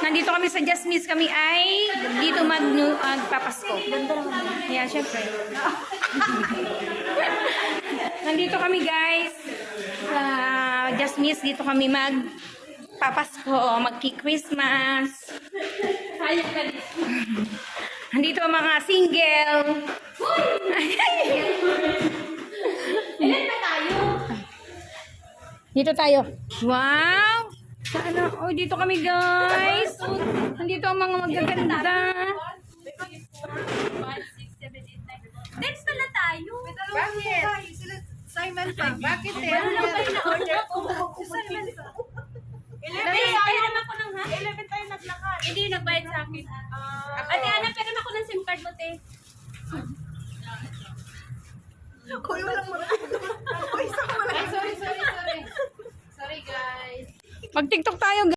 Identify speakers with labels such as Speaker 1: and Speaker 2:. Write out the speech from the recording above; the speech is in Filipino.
Speaker 1: Nandito kami sa Just Miss. Kami ay dito magpapasko. Yeah, syempre. Nandito kami guys. Sa Just Miss. Dito kami magpapasko. Magki-Christmas. Nandito ang mga single.
Speaker 2: Ilan ba tayo?
Speaker 1: Dito tayo. Wow! Saan na? Oh, dito kami guys. Nandito ang mga magaganda.
Speaker 2: 5, 6, 7, 8, 9. Dance pala tayo.
Speaker 3: Bakit? Simon pa. Bakit eh?
Speaker 2: Ano lang kayo na-order ko? Simon pa. 11 tayo naman ako ng ha? 11 tayo naglakad. Hindi, nagbayad sa akin. Ate Ana, pero ako ng SIM card mo, te.
Speaker 3: Kuya, walang marami. Kuya, isang wala.
Speaker 2: Sorry. Sorry guys.
Speaker 1: Mag-TikTok tayo.